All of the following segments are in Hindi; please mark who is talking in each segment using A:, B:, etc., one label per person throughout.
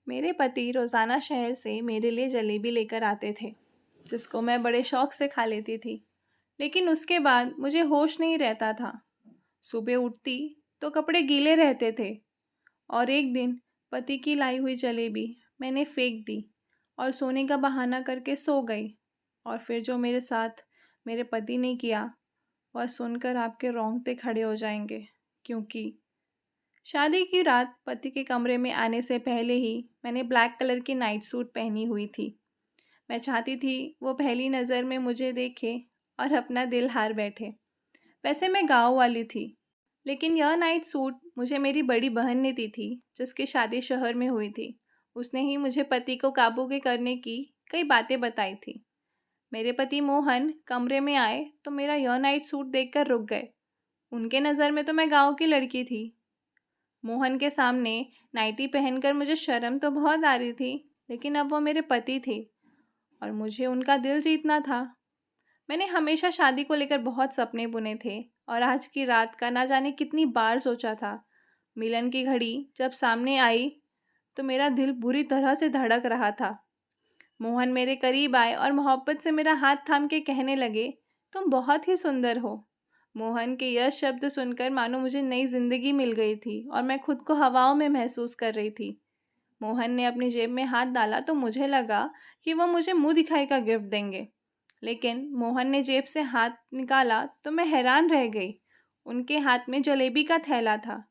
A: मेरे पति रोज़ाना शहर से मेरे लिए जलेबी लेकर आते थे, जिसको मैं बड़े शौक से खा लेती थी। लेकिन उसके बाद मुझे होश नहीं रहता था। सुबह उठती तो कपड़े गीले रहते थे और एक दिन पति की लाई हुई जलेबी मैंने फेंक दी और सोने का बहाना करके सो गई। और फिर जो मेरे साथ मेरे पति ने किया, वह सुनकर आपके रोंगटे खड़े हो जाएंगे। क्योंकि शादी की रात पति के कमरे में आने से पहले ही मैंने ब्लैक कलर की नाइट सूट पहनी हुई थी। मैं चाहती थी वो पहली नज़र में मुझे देखे और अपना दिल हार बैठे। वैसे मैं गांव वाली थी, लेकिन यह नाइट सूट मुझे मेरी बड़ी बहन ने दी थी, जिसकी शादी शहर में हुई थी। उसने ही मुझे पति को काबू के करने की कई बातें बताई थी। मेरे पति मोहन कमरे में आए तो मेरा यह नाइट सूट देखकर रुक गए। उनके नज़र में तो मैं गांव की लड़की थी। मोहन के सामने नाइटी पहनकर मुझे शर्म तो बहुत आ रही थी, लेकिन अब वो मेरे पति थे और मुझे उनका दिल जीतना था। मैंने हमेशा शादी को लेकर बहुत सपने बुने थे और आज की रात का ना जाने कितनी बार सोचा था। मिलन की घड़ी जब सामने आई तो मेरा दिल बुरी तरह से धड़क रहा था। मोहन मेरे करीब आए और मोहब्बत से मेरा हाथ थाम के कहने लगे, तुम बहुत ही सुंदर हो। मोहन के यह शब्द सुनकर मानो मुझे नई जिंदगी मिल गई थी और मैं खुद को हवाओं में महसूस कर रही थी। मोहन ने अपनी जेब में हाथ डाला तो मुझे लगा कि वह मुझे मुंह दिखाई का गिफ्ट देंगे। लेकिन मोहन ने जेब से हाथ निकाला तो मैं हैरान रह गई। उनके हाथ में जलेबी का थैला था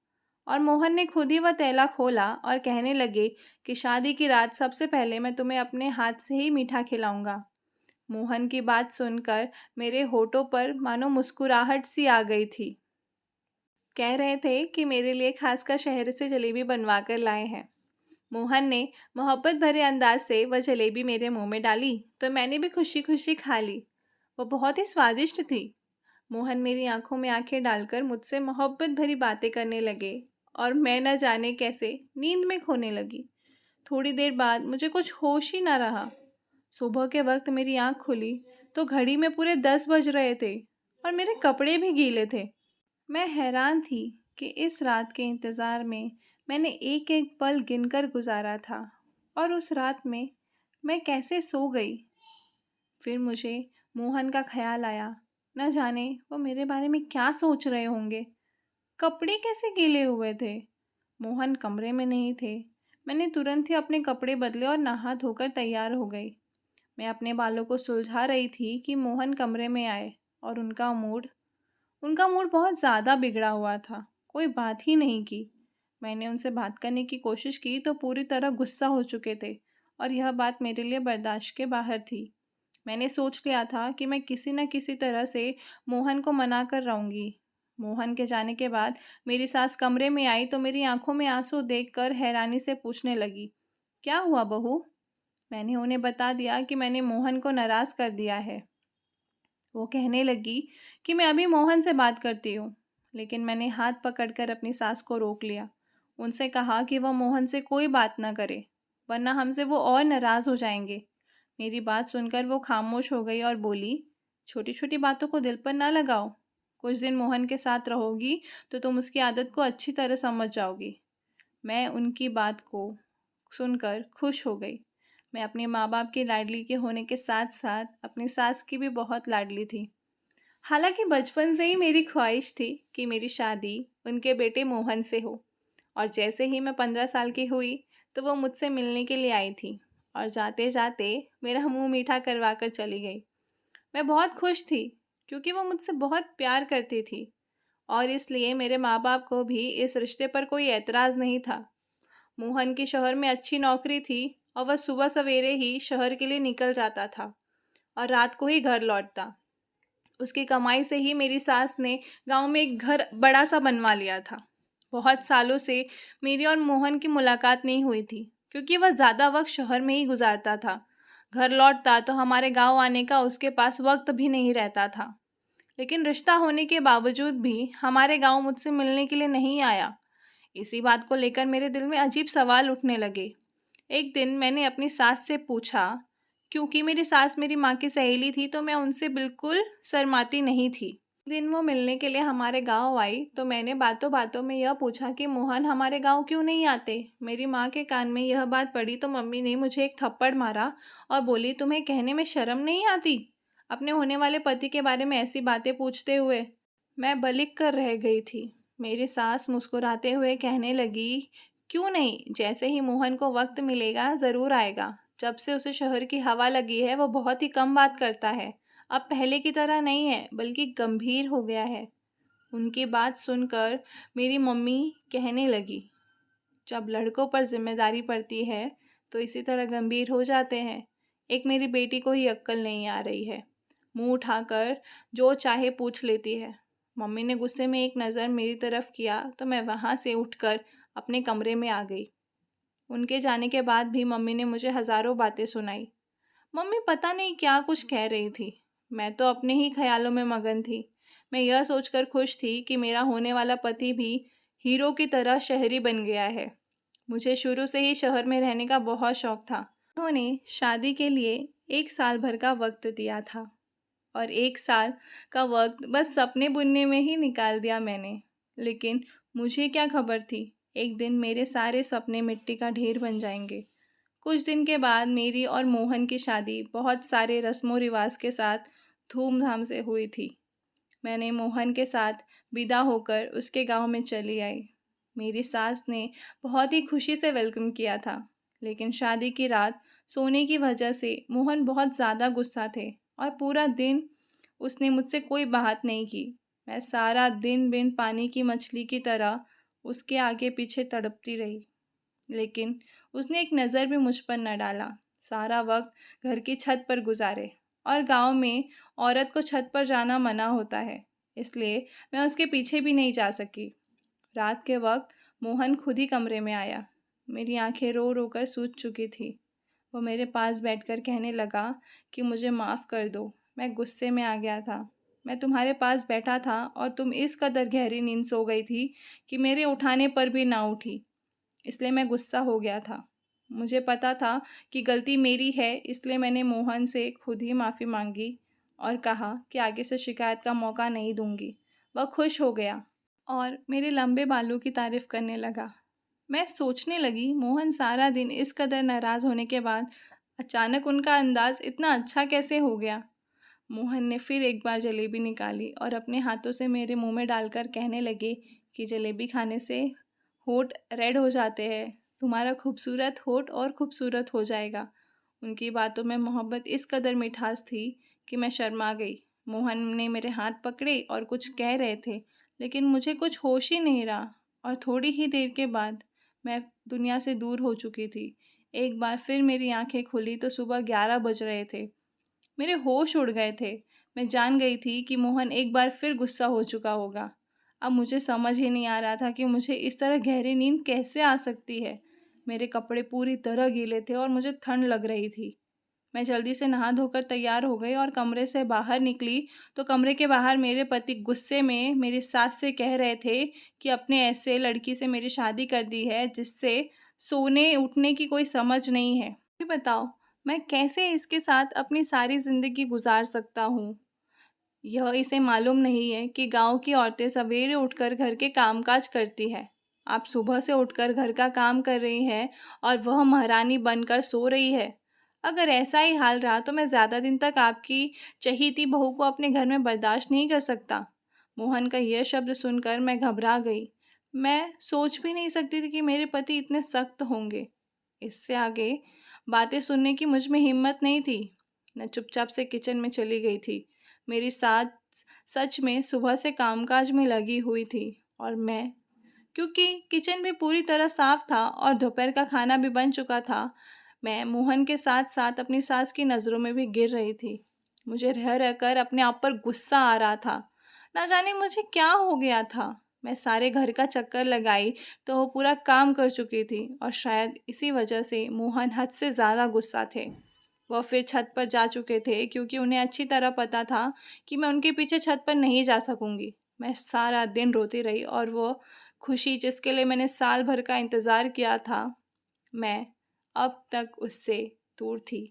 A: और मोहन ने खुद ही वह थैला खोला और कहने लगे कि शादी की रात सबसे पहले मैं तुम्हें अपने हाथ से ही मीठा खिलाऊंगा। मोहन की बात सुनकर मेरे होठों पर मानो मुस्कुराहट सी आ गई थी। कह रहे थे कि मेरे लिए खासकर शहर से जलेबी बनवा कर लाए हैं। मोहन ने मोहब्बत भरे अंदाज से वह जलेबी मेरे मुंह में डाली तो मैंने भी खुशी खुशी खा ली। वो बहुत ही स्वादिष्ट थी। मोहन मेरी आंखों में आंखें डालकर मुझसे मोहब्बत भरी बातें करने लगे और मैं न जाने कैसे नींद में खोने लगी। थोड़ी देर बाद मुझे कुछ होश ही न रहा। सुबह के वक्त मेरी आंख खुली तो घड़ी में पूरे 10 बज रहे थे और मेरे कपड़े भी गीले थे। मैं हैरान थी कि इस रात के इंतज़ार में मैंने एक एक पल गिनकर गुजारा था और उस रात में मैं कैसे सो गई। फिर मुझे मोहन का ख्याल आया। न जाने वो मेरे बारे में क्या सोच रहे होंगे। कपड़े कैसे गीले हुए थे। मोहन कमरे में नहीं थे। मैंने तुरंत ही अपने कपड़े बदले और नहा धोकर तैयार हो गई। मैं अपने बालों को सुलझा रही थी कि मोहन कमरे में आए और उनका मूड बहुत ज़्यादा बिगड़ा हुआ था। कोई बात ही नहीं की। मैंने उनसे बात करने की कोशिश की तो पूरी तरह गुस्सा हो चुके थे और यह बात मेरे लिए बर्दाश्त के बाहर थी। मैंने सोच लिया था कि मैं किसी न किसी तरह से मोहन को मना कर रहूँगी। मोहन के जाने के बाद मेरी सास कमरे में आई तो मेरी आंखों में आंसू देखकर हैरानी से पूछने लगी, क्या हुआ बहू? मैंने उन्हें बता दिया कि मैंने मोहन को नाराज़ कर दिया है। वो कहने लगी कि मैं अभी मोहन से बात करती हूँ, लेकिन मैंने हाथ पकड़कर अपनी सास को रोक लिया। उनसे कहा कि वह मोहन से कोई बात ना करे, वरना हमसे वो और नाराज़ हो जाएंगे। मेरी बात सुनकर वो खामोश हो गई और बोली, छोटी छोटी बातों को दिल पर ना लगाओ। कुछ दिन मोहन के साथ रहोगी तो तुम उसकी आदत को अच्छी तरह समझ जाओगी। मैं उनकी बात को सुनकर खुश हो गई। मैं अपने माँ बाप की लाडली के होने के साथ साथ अपनी सास की भी बहुत लाडली थी। हालांकि बचपन से ही मेरी ख्वाहिश थी कि मेरी शादी उनके बेटे मोहन से हो। और जैसे ही मैं 15 साल की हुई तो वो मुझसे मिलने के लिए आई थी और जाते जाते मेरा मुंह मीठा करवा कर चली गई। मैं बहुत खुश थी क्योंकि वो मुझसे बहुत प्यार करती थी और इसलिए मेरे माँ बाप को भी इस रिश्ते पर कोई एतराज़ नहीं था। मोहन की शहर में अच्छी नौकरी थी और वह सुबह सवेरे ही शहर के लिए निकल जाता था और रात को ही घर लौटता। उसकी कमाई से ही मेरी सास ने गांव में एक घर बड़ा सा बनवा लिया था। बहुत सालों से मेरी और मोहन की मुलाकात नहीं हुई थी क्योंकि वह ज़्यादा वक्त शहर में ही गुजारता था। घर लौटता तो हमारे गांव आने का उसके पास वक्त भी नहीं रहता था। लेकिन रिश्ता होने के बावजूद भी हमारे गांव मुझसे मिलने के लिए नहीं आया। इसी बात को लेकर मेरे दिल में अजीब सवाल उठने लगे। एक दिन मैंने अपनी सास से पूछा, क्योंकि मेरी सास मेरी माँ की सहेली थी तो मैं उनसे बिल्कुल शर्माती नहीं थी। दिन वो मिलने के लिए हमारे गांव आई तो मैंने बातों बातों में यह पूछा कि मोहन हमारे गांव क्यों नहीं आते। मेरी माँ के कान में यह बात पड़ी तो मम्मी ने मुझे एक थप्पड़ मारा और बोली, तुम्हें कहने में शर्म नहीं आती अपने होने वाले पति के बारे में ऐसी बातें पूछते हुए। मैं बलिक कर रह गई थी। मेरी सास मुस्कुराते हुए कहने लगी, क्यों नहीं, जैसे ही मोहन को वक्त मिलेगा ज़रूर आएगा। जब से उसे शहर की हवा लगी है वो बहुत ही कम बात करता है। अब पहले की तरह नहीं है बल्कि गंभीर हो गया है। उनकी बात सुनकर मेरी मम्मी कहने लगी, जब लड़कों पर जिम्मेदारी पड़ती है तो इसी तरह गंभीर हो जाते हैं। एक मेरी बेटी को ही अक्ल नहीं आ रही है, मुंह उठाकर जो चाहे पूछ लेती है। मम्मी ने गुस्से में एक नज़र मेरी तरफ किया तो मैं वहाँ से उठकर अपने कमरे में आ गई। उनके जाने के बाद भी मम्मी ने मुझे हज़ारों बातें सुनाई। मम्मी पता नहीं क्या कुछ कह रही थी। मैं तो अपने ही ख्यालों में मगन थी। मैं यह सोचकर खुश थी कि मेरा होने वाला पति भी हीरो की तरह शहरी बन गया है। मुझे शुरू से ही शहर में रहने का बहुत शौक था। उन्होंने शादी के लिए 1 साल भर का वक्त दिया था और 1 साल का वक्त बस सपने बुनने में ही निकाल दिया मैंने। लेकिन मुझे क्या खबर थी, एक दिन मेरे सारे सपने मिट्टी का ढेर बन जाएंगे। कुछ दिन के बाद मेरी और मोहन की शादी बहुत सारे रस्मों रिवाज के साथ धूमधाम से हुई थी। मैंने मोहन के साथ विदा होकर उसके गांव में चली आई। मेरी सास ने बहुत ही खुशी से वेलकम किया था। लेकिन शादी की रात सोने की वजह से मोहन बहुत ज़्यादा गुस्सा थे और पूरा दिन उसने मुझसे कोई बात नहीं की। मैं सारा दिन बिन पानी की मछली की तरह उसके आगे पीछे तड़पती रही। लेकिन उसने एक नज़र भी मुझ पर न डाला। सारा वक्त घर की छत पर गुजारे और गांव में औरत को छत पर जाना मना होता है, इसलिए मैं उसके पीछे भी नहीं जा सकी। रात के वक्त मोहन खुद ही कमरे में आया। मेरी आंखें रो रो कर सूज चुकी थी। वो मेरे पास बैठकर कहने लगा कि मुझे माफ़ कर दो, मैं गुस्से में आ गया था। मैं तुम्हारे पास बैठा था और तुम इस कदर गहरी नींद सो गई थी कि मेरे उठाने पर भी ना उठी, इसलिए मैं गुस्सा हो गया था। मुझे पता था कि गलती मेरी है, इसलिए मैंने मोहन से खुद ही माफ़ी मांगी और कहा कि आगे से शिकायत का मौका नहीं दूंगी। वह खुश हो गया और मेरे लंबे बालों की तारीफ करने लगा। मैं सोचने लगी, मोहन सारा दिन इस कदर नाराज़ होने के बाद अचानक उनका अंदाज इतना अच्छा कैसे हो गया। मोहन ने फिर एक बार जलेबी निकाली और अपने हाथों से मेरे मुंह में डालकर कहने लगे कि जलेबी खाने से होठ रेड हो जाते हैं, तुम्हारा खूबसूरत होठ और खूबसूरत हो जाएगा। उनकी बातों में मोहब्बत इस कदर मिठास थी कि मैं शर्मा गई। मोहन ने मेरे हाथ पकड़े और कुछ कह रहे थे, लेकिन मुझे कुछ होश ही नहीं रहा और थोड़ी ही देर के बाद मैं दुनिया से दूर हो चुकी थी। एक बार फिर मेरी आंखें खुली तो सुबह 11 बज रहे थे। मेरे होश उड़ गए थे। मैं जान गई थी कि मोहन एक बार फिर गुस्सा हो चुका होगा। अब मुझे समझ ही नहीं आ रहा था कि मुझे इस तरह गहरी नींद कैसे आ सकती है। मेरे कपड़े पूरी तरह गीले थे और मुझे ठंड लग रही थी। मैं जल्दी से नहा धोकर तैयार हो गई और कमरे से बाहर निकली तो कमरे के बाहर मेरे पति गुस्से में मेरी सास से कह रहे थे कि अपने ऐसे लड़की से मेरी शादी कर दी है जिससे सोने उठने की कोई समझ नहीं है। ये बताओ, मैं कैसे इसके साथ अपनी सारी ज़िंदगी गुजार सकता हूँ। यह इसे मालूम नहीं है कि गांव की औरतें सवेरे उठकर घर के कामकाज करती है। आप सुबह से उठकर घर का काम कर रही हैं और वह महारानी बनकर सो रही है। अगर ऐसा ही हाल रहा तो मैं ज़्यादा दिन तक आपकी चहीती बहू को अपने घर में बर्दाश्त नहीं कर सकता। मोहन का यह शब्द सुनकर मैं घबरा गई। मैं सोच भी नहीं सकती थी कि मेरे पति इतने सख्त होंगे। इससे आगे बातें सुनने की मुझ में हिम्मत नहीं थी। मैं चुपचाप से किचन में चली गई थी। मेरी सास सच में सुबह से कामकाज में लगी हुई थी और मैं, क्योंकि किचन भी पूरी तरह साफ था और दोपहर का खाना भी बन चुका था, मैं मोहन के साथ साथ अपनी सास की नज़रों में भी गिर रही थी। मुझे रह रहकर अपने आप पर गुस्सा आ रहा था। ना जाने मुझे क्या हो गया था। मैं सारे घर का चक्कर लगाई तो वो पूरा काम कर चुकी थी और शायद इसी वजह से मोहन हद से ज़्यादा गुस्सा थे। वह फिर छत पर जा चुके थे क्योंकि उन्हें अच्छी तरह पता था कि मैं उनके पीछे छत पर नहीं जा सकूंगी। मैं सारा दिन रोती रही और वो खुशी जिसके लिए मैंने साल भर का इंतज़ार किया था, मैं अब तक उससे दूर थी।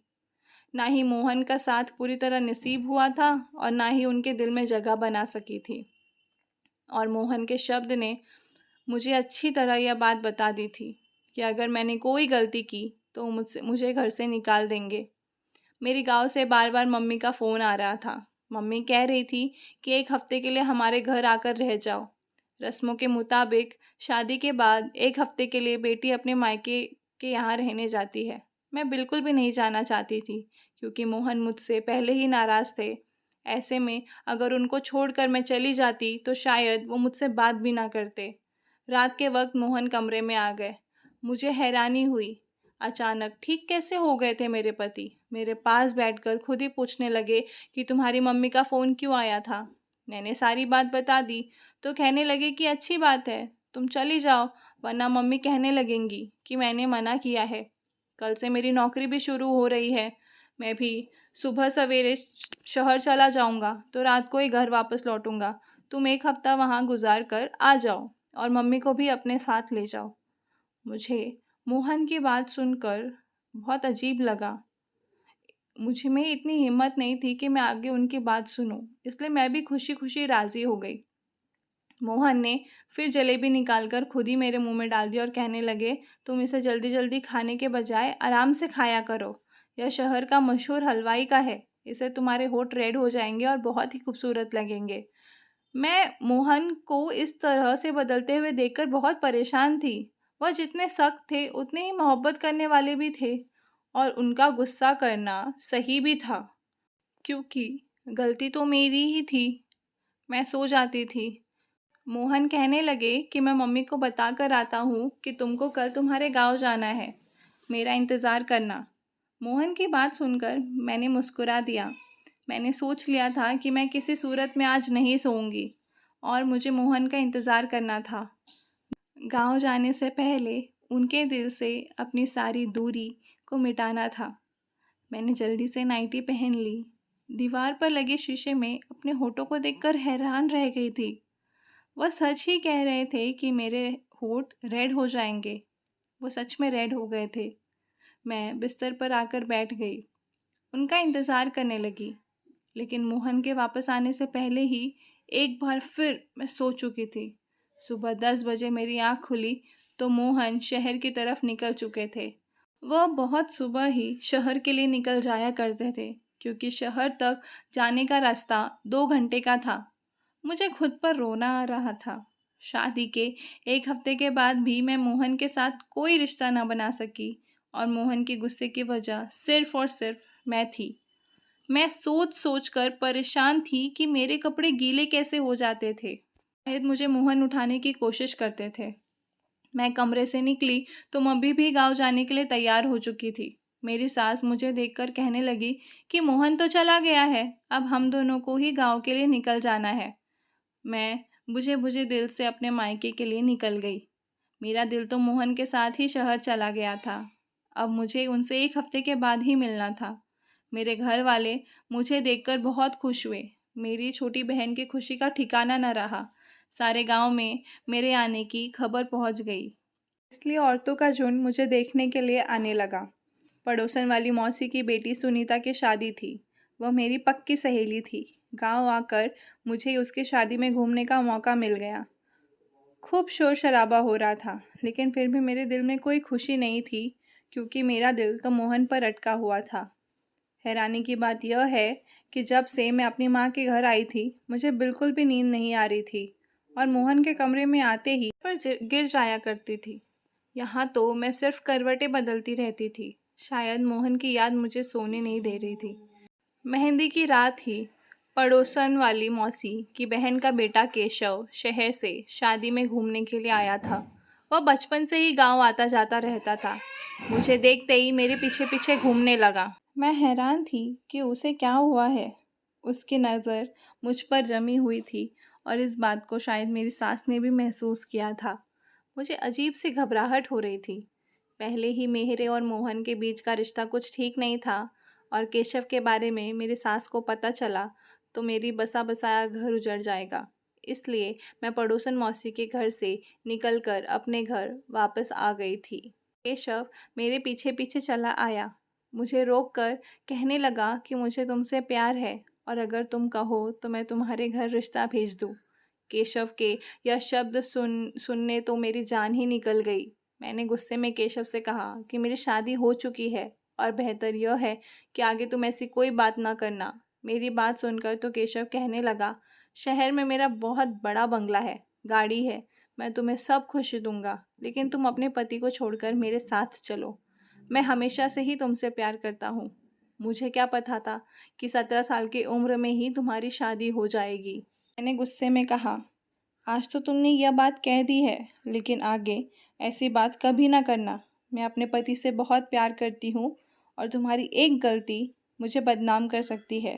A: ना ही मोहन का साथ पूरी तरह नसीब हुआ था और ना ही उनके दिल में जगह बना सकी थी। और मोहन के शब्द ने मुझे अच्छी तरह यह बात बता दी थी कि अगर मैंने कोई गलती की तो मुझे घर से निकाल देंगे। मेरी गांव से बार बार मम्मी का फ़ोन आ रहा था। मम्मी कह रही थी कि 1 हफ्ते के लिए हमारे घर आकर रह जाओ। रस्मों के मुताबिक शादी के बाद 1 हफ्ते के लिए बेटी अपने मायके के यहाँ रहने जाती है। मैं बिल्कुल भी नहीं जाना चाहती थी क्योंकि मोहन मुझसे पहले ही नाराज़ थे। ऐसे में अगर उनको छोड़कर मैं चली जाती तो शायद वो मुझसे बात भी ना करते। रात के वक्त मोहन कमरे में आ गए। मुझे हैरानी हुई। अचानक ठीक कैसे हो गए थे मेरे पति? मेरे पास बैठकर खुद ही पूछने लगे कि तुम्हारी मम्मी का फ़ोन क्यों आया था? मैंने सारी बात बता दी तो कहने लगे कि अच्छी बात है, तुम चली जाओ, वरना मम्मी कहने लगेंगी कि मैंने मना किया है। कल से मेरी नौकरी भी शुरू हो रही है। मैं भी सुबह सवेरे शहर चला जाऊंगा तो रात को ही घर वापस लौटूंगा। तुम 1 हफ्ता वहाँ गुजार कर आ जाओ और मम्मी को भी अपने साथ ले जाओ। मुझे मोहन की बात सुनकर बहुत अजीब लगा। मुझ में इतनी हिम्मत नहीं थी कि मैं आगे उनकी बात सुनूं, इसलिए मैं भी खुशी खुशी राज़ी हो गई। मोहन ने फिर जलेबी निकालकर खुद ही मेरे मुंह में डाल दी और कहने लगे, तुम इसे जल्दी जल्दी खाने के बजाय आराम से खाया करो। यह शहर का मशहूर हलवाई का है। इसे तुम्हारे होठ रेड हो जाएंगे और बहुत ही खूबसूरत लगेंगे। मैं मोहन को इस तरह से बदलते हुए देखकर बहुत परेशान थी। वह जितने सख्त थे उतने ही मोहब्बत करने वाले भी थे और उनका गुस्सा करना सही भी था क्योंकि गलती तो मेरी ही थी। मैं सो जाती थी। मोहन कहने लगे कि मैं मम्मी को बता कर आता हूँ कि तुमको कल तुम्हारे गांव जाना है, मेरा इंतज़ार करना। मोहन की बात सुनकर मैंने मुस्कुरा दिया। मैंने सोच लिया था कि मैं किसी सूरत में आज नहीं सोऊंगी और मुझे मोहन का इंतज़ार करना था। गांव जाने से पहले उनके दिल से अपनी सारी दूरी को मिटाना था। मैंने जल्दी से नाइटी पहन ली। दीवार पर लगे शीशे में अपने होठों को देखकर हैरान रह गई थी। वह सच ही कह रहे थे कि मेरे होठ रेड हो जाएंगे। वो सच में रेड हो गए थे। मैं बिस्तर पर आकर बैठ गई, उनका इंतज़ार करने लगी। लेकिन मोहन के वापस आने से पहले ही एक बार फिर मैं सो चुकी थी। सुबह 10 बजे मेरी आँख खुली तो मोहन शहर की तरफ निकल चुके थे। वह बहुत सुबह ही शहर के लिए निकल जाया करते थे क्योंकि शहर तक जाने का रास्ता 2 घंटे का था। मुझे खुद पर रोना आ रहा था। शादी के 1 हफ्ते के बाद भी मैं मोहन के साथ कोई रिश्ता ना बना सकी और मोहन के गुस्से की वजह सिर्फ और सिर्फ मैं थी। मैं सोच सोच कर परेशान थी कि मेरे कपड़े गीले कैसे हो जाते थे। शायद मुझे मोहन उठाने की कोशिश करते थे। मैं कमरे से निकली तो मम्मी भी गांव जाने के लिए तैयार हो चुकी थी। मेरी सास मुझे देखकर कहने लगी कि मोहन तो चला गया है, अब हम दोनों को ही गांव के लिए निकल जाना है। मैं बुझे बुझे दिल से अपने मायके के लिए निकल गई। मेरा दिल तो मोहन के साथ ही शहर चला गया था। अब मुझे उनसे 1 हफ्ते के बाद ही मिलना था। मेरे घर वाले मुझे देखकर बहुत खुश हुए। मेरी छोटी बहन की खुशी का ठिकाना न रहा। सारे गांव में मेरे आने की खबर पहुंच गई, इसलिए औरतों का झुंड मुझे देखने के लिए आने लगा। पड़ोसन वाली मौसी की बेटी सुनीता की शादी थी। वह मेरी पक्की सहेली थी। गांव आकर मुझे उसकी शादी में घूमने का मौका मिल गया। खूब शोर शराबा हो रहा था, लेकिन फिर भी मेरे दिल में कोई खुशी नहीं थी क्योंकि मेरा दिल तो मोहन पर अटका हुआ था। हैरानी की बात यह है कि जब से मैं अपनी माँ के घर आई थी मुझे बिल्कुल भी नींद नहीं आ रही थी और मोहन के कमरे में आते ही पर गिर जाया करती थी। यहाँ तो मैं सिर्फ करवटें बदलती रहती थी। शायद मोहन की याद मुझे सोने नहीं दे रही थी। मेहंदी की रात ही पड़ोसन वाली मौसी की बहन का बेटा केशव शहर से शादी में घूमने के लिए आया था। वह बचपन से ही गांव आता जाता रहता था। मुझे देखते ही मेरे पीछे पीछे घूमने लगा। मैं हैरान थी कि उसे क्या हुआ है। उसकी नज़र मुझ पर जमी हुई थी और इस बात को शायद मेरी सास ने भी महसूस किया था। मुझे अजीब सी घबराहट हो रही थी। पहले ही मेरे और मोहन के बीच का रिश्ता कुछ ठीक नहीं था और केशव के बारे में मेरी सास को पता चला तो मेरी बसा बसाया घर उजड़ जाएगा। इसलिए मैं पड़ोसन मौसी के घर से निकलकर अपने घर वापस आ गई थी। केशव मेरे पीछे पीछे चला आया। मुझे रोककर कहने लगा कि मुझे तुमसे प्यार है और अगर तुम कहो तो मैं तुम्हारे घर रिश्ता भेज दूँ। केशव के यह शब्द सुनने तो मेरी जान ही निकल गई। मैंने गुस्से में केशव से कहा कि मेरी शादी हो चुकी है और बेहतर यह है कि आगे तुम ऐसी कोई बात ना करना। मेरी बात सुनकर तो केशव कहने लगा, शहर में मेरा बहुत बड़ा बंगला है, गाड़ी है, मैं तुम्हें सब खुशी दूंगा, लेकिन तुम अपने पति को छोड़कर मेरे साथ चलो। मैं हमेशा से ही तुमसे प्यार करता हूँ। मुझे क्या पता था कि 17 साल की उम्र में ही तुम्हारी शादी हो जाएगी। मैंने गुस्से में कहा, आज तो तुमने यह बात कह दी है, लेकिन आगे ऐसी बात कभी ना करना। मैं अपने पति से बहुत प्यार करती हूँ और तुम्हारी एक गलती मुझे बदनाम कर सकती है।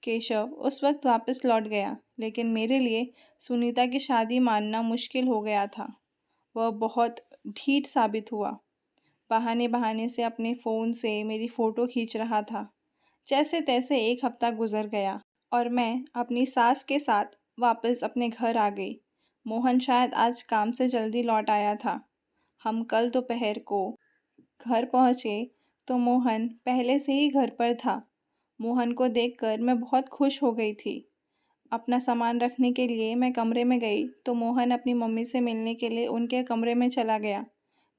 A: केशव उस वक्त वापस लौट गया, लेकिन मेरे लिए सुनीता की शादी मानना मुश्किल हो गया था। वह बहुत ढीठ साबित हुआ। बहाने बहाने से अपने फ़ोन से मेरी फ़ोटो खींच रहा था। जैसे तैसे एक हफ्ता गुजर गया और मैं अपनी सास के साथ वापस अपने घर आ गई। मोहन शायद आज काम से जल्दी लौट आया था। हम कल दोपहर को घर पहुँचे तो मोहन पहले से ही घर पर था। मोहन को देखकर मैं बहुत खुश हो गई थी। अपना सामान रखने के लिए मैं कमरे में गई तो मोहन अपनी मम्मी से मिलने के लिए उनके कमरे में चला गया।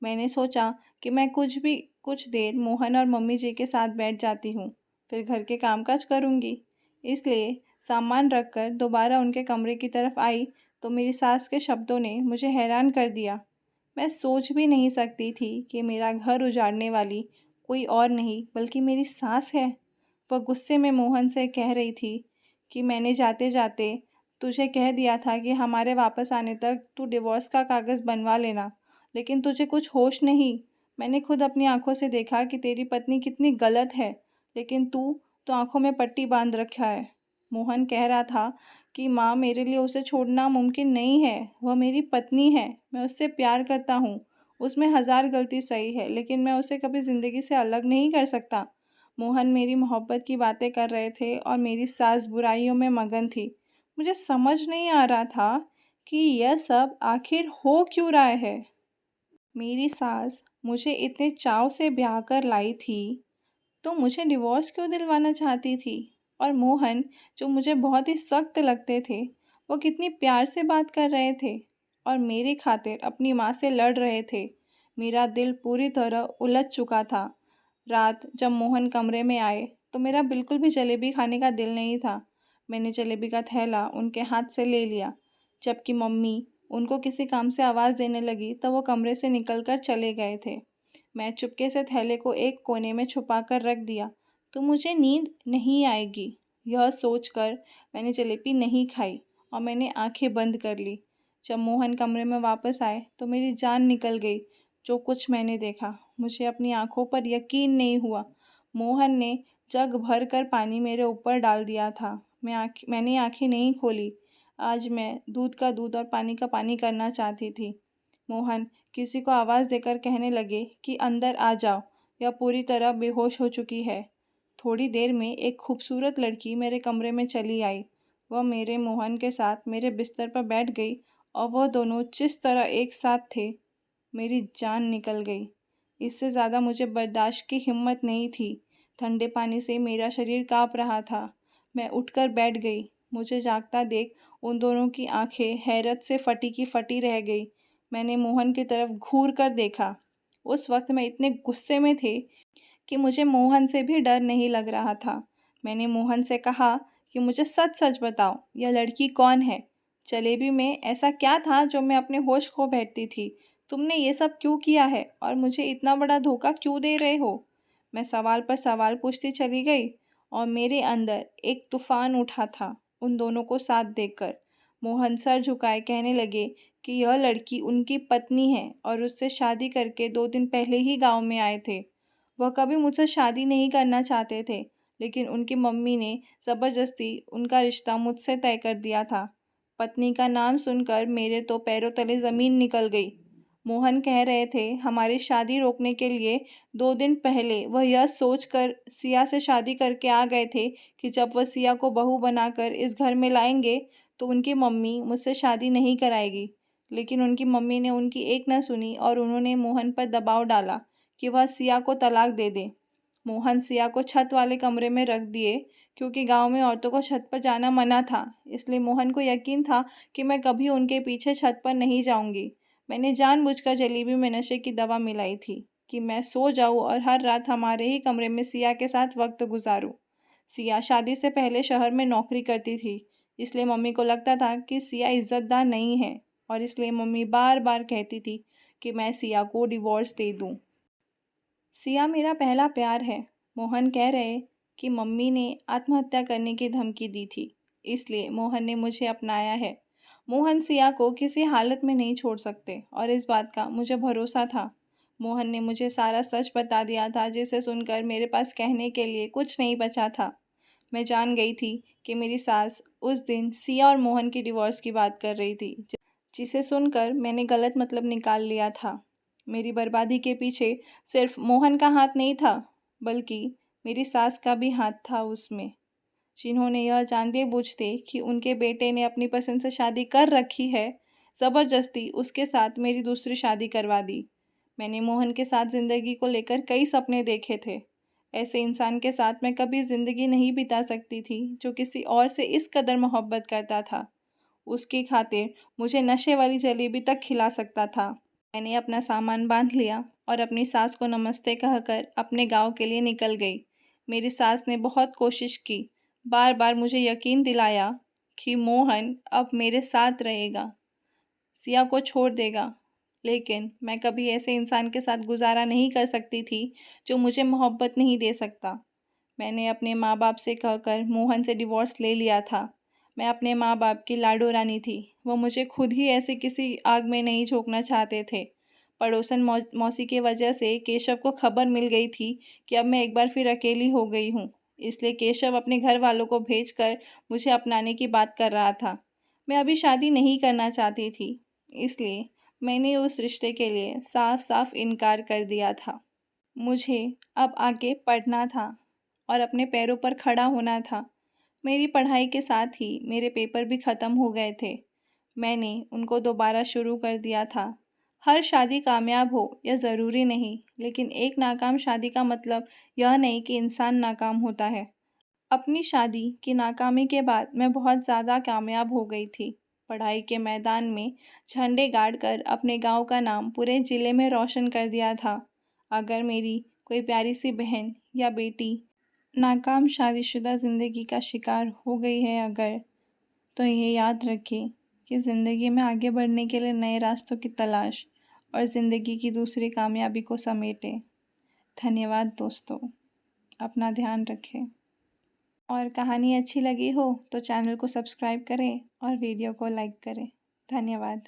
A: मैंने सोचा कि मैं कुछ देर मोहन और मम्मी जी के साथ बैठ जाती हूँ, फिर घर के कामकाज करूँगी। इसलिए सामान रखकर दोबारा उनके कमरे की तरफ आई तो मेरी सास के शब्दों ने मुझे हैरान कर दिया। मैं सोच भी नहीं सकती थी कि मेरा घर उजाड़ने वाली कोई और नहीं बल्कि मेरी सास है। वह गुस्से में मोहन से कह रही थी कि मैंने जाते जाते तुझे कह दिया था कि हमारे वापस आने तक तू डिवोर्स का कागज़ बनवा लेना, लेकिन तुझे कुछ होश नहीं। मैंने खुद अपनी आंखों से देखा कि तेरी पत्नी कितनी गलत है, लेकिन तू तो आंखों में पट्टी बांध रखा है। मोहन कह रहा था कि माँ, मेरे लिए उसे छोड़ना मुमकिन नहीं है। वह मेरी पत्नी है, मैं उससे प्यार करता हूँ। उसमें हज़ार गलती सही है, लेकिन मैं उसे कभी ज़िंदगी से अलग नहीं कर सकता। मोहन मेरी मोहब्बत की बातें कर रहे थे और मेरी सास बुराइयों में मगन थी। मुझे समझ नहीं आ रहा था कि यह सब आखिर हो क्यों रहा है। मेरी सास मुझे इतने चाव से ब्याह कर लाई थी, तो मुझे डिवोर्स क्यों दिलवाना चाहती थी? और मोहन, जो मुझे बहुत ही सख्त लगते थे, वो कितनी प्यार से बात कर रहे थे और मेरे खातिर अपनी माँ से लड़ रहे थे। मेरा दिल पूरी तरह उलझ चुका था। रात जब मोहन कमरे में आए तो मेरा बिल्कुल भी जलेबी खाने का दिल नहीं था। मैंने जलेबी का थैला उनके हाथ से ले लिया। जबकि मम्मी उनको किसी काम से आवाज़ देने लगी तब वो कमरे से निकलकर चले गए थे। मैं चुपके से थैले को एक कोने में छुपा कर रख दिया तो मुझे नींद नहीं आएगी। यह सोचकर मैंने जलेबी नहीं खाई और मैंने आंखें बंद कर ली। जब मोहन कमरे में वापस आए तो मेरी जान निकल गई। जो कुछ मैंने देखा, मुझे अपनी आंखों पर यकीन नहीं हुआ। मोहन ने जग भर कर पानी मेरे ऊपर डाल दिया था। मैंने आंखें नहीं खोली। आज मैं दूध का दूध और पानी का पानी करना चाहती थी। मोहन किसी को आवाज़ देकर कहने लगे कि अंदर आ जाओ, यह पूरी तरह बेहोश हो चुकी है। थोड़ी देर में एक खूबसूरत लड़की मेरे कमरे में चली आई। वह मेरे मोहन के साथ मेरे बिस्तर पर बैठ गई और वह दोनों जिस तरह एक साथ थे, मेरी जान निकल गई। इससे ज़्यादा मुझे बर्दाश्त की हिम्मत नहीं थी। ठंडे पानी से मेरा शरीर काँप रहा था। मैं उठकर बैठ गई। मुझे जागता देख उन दोनों की आंखें हैरत से फटी की फटी रह गई। मैंने मोहन की तरफ घूर कर देखा। उस वक्त मैं इतने गुस्से में थी कि मुझे मोहन से भी डर नहीं लग रहा था। मैंने मोहन से कहा कि मुझे सच सच बताओ, यह लड़की कौन है? जलेबी में ऐसा क्या था जो मैं अपने होश खो बैठती थी? तुमने ये सब क्यों किया है और मुझे इतना बड़ा धोखा क्यों दे रहे हो? मैं सवाल पर सवाल पूछती चली गई और मेरे अंदर एक तूफान उठा था उन दोनों को साथ देखकर। मोहन सर झुकाए कहने लगे कि यह लड़की उनकी पत्नी है और उससे शादी करके 2 दिन पहले ही गांव में आए थे। वह कभी मुझसे शादी नहीं करना चाहते थे, लेकिन उनकी मम्मी ने ज़बरदस्ती उनका रिश्ता मुझसे तय कर दिया था। पत्नी का नाम सुनकर मेरे तो पैरों तले ज़मीन निकल गई। मोहन कह रहे थे हमारी शादी रोकने के लिए 2 दिन पहले वह यह सोचकर सिया से शादी करके आ गए थे कि जब वह सिया को बहू बनाकर इस घर में लाएंगे तो उनकी मम्मी मुझसे शादी नहीं कराएगी। लेकिन उनकी मम्मी ने उनकी एक न सुनी और उन्होंने मोहन पर दबाव डाला कि वह सिया को तलाक दे दे। मोहन सिया को छत वाले कमरे में रख दिए क्योंकि गांव में औरतों को छत पर जाना मना था। इसलिए मोहन को यकीन था कि मैं कभी उनके पीछे छत पर नहीं जाऊंगी। मैंने जानबूझकर जलेबी में नशे की दवा मिलाई थी कि मैं सो जाऊं और हर रात हमारे ही कमरे में सिया के साथ वक्त गुजारूं। सिया शादी से पहले शहर में नौकरी करती थी, इसलिए मम्मी को लगता था कि सिया इज्जतदार नहीं है और इसलिए मम्मी बार बार कहती थी कि मैं सिया को डिवोर्स दे दूं। सिया मेरा पहला प्यार है। मोहन कह रहे कि मम्मी ने आत्महत्या करने की धमकी दी थी, इसलिए मोहन ने मुझे अपनाया है। मोहन सिया को किसी हालत में नहीं छोड़ सकते और इस बात का मुझे भरोसा था। मोहन ने मुझे सारा सच बता दिया था, जिसे सुनकर मेरे पास कहने के लिए कुछ नहीं बचा था। मैं जान गई थी कि मेरी सास उस दिन सिया और मोहन की डिवोर्स की बात कर रही थी, जिसे सुनकर मैंने गलत मतलब निकाल लिया था। मेरी बर्बादी के पीछे सिर्फ मोहन का हाथ नहीं था, बल्कि मेरी सास का भी हाथ था उसमें, जिन्होंने यह जानते बूझते कि उनके बेटे ने अपनी पसंद से शादी कर रखी है, ज़बरदस्ती उसके साथ मेरी दूसरी शादी करवा दी। मैंने मोहन के साथ ज़िंदगी को लेकर कई सपने देखे थे। ऐसे इंसान के साथ मैं कभी ज़िंदगी नहीं बिता सकती थी जो किसी और से इस कदर मोहब्बत करता था। उसकी खातिर मुझे नशे वाली जलेबी तक खिला सकता था। मैंने अपना सामान बांध लिया और अपनी सास को नमस्ते कहकर अपने गांव के लिए निकल गई। मेरी सास ने बहुत कोशिश की, बार बार मुझे यकीन दिलाया कि मोहन अब मेरे साथ रहेगा, सिया को छोड़ देगा। लेकिन मैं कभी ऐसे इंसान के साथ गुजारा नहीं कर सकती थी जो मुझे मोहब्बत नहीं दे सकता। मैंने अपने माँ बाप से कहकर मोहन से डिवोर्स ले लिया था। मैं अपने माँ बाप की लाडो रानी थी। वो मुझे खुद ही ऐसे किसी आग में नहीं झोंकना चाहते थे। पड़ोसन मौसी की वजह से केशव को खबर मिल गई थी कि अब मैं एक बार फिर अकेली हो गई हूँ। इसलिए केशव अपने घर वालों को भेजकर मुझे अपनाने की बात कर रहा था। मैं अभी शादी नहीं करना चाहती थी, इसलिए मैंने उस रिश्ते के लिए साफ साफ इनकार कर दिया था। मुझे अब आगे पढ़ना था और अपने पैरों पर खड़ा होना था। मेरी पढ़ाई के साथ ही मेरे पेपर भी ख़त्म हो गए थे। मैंने उनको दोबारा शुरू कर दिया था। हर शादी कामयाब हो यह ज़रूरी नहीं, लेकिन एक नाकाम शादी का मतलब यह नहीं कि इंसान नाकाम होता है। अपनी शादी की नाकामी के बाद मैं बहुत ज़्यादा कामयाब हो गई थी। पढ़ाई के मैदान में झंडे गाड़कर अपने गांव का नाम पूरे ज़िले में रोशन कर दिया था। अगर मेरी कोई प्यारी सी बहन या बेटी नाकाम शादीशुदा ज़िंदगी का शिकार हो गई है अगर, तो ये याद रखें कि ज़िंदगी में आगे बढ़ने के लिए नए रास्तों की तलाश और ज़िंदगी की दूसरी कामयाबी को समेटें। धन्यवाद दोस्तों, अपना ध्यान रखें। और कहानी अच्छी लगी हो तो चैनल को सब्सक्राइब करें और वीडियो को लाइक करें। धन्यवाद।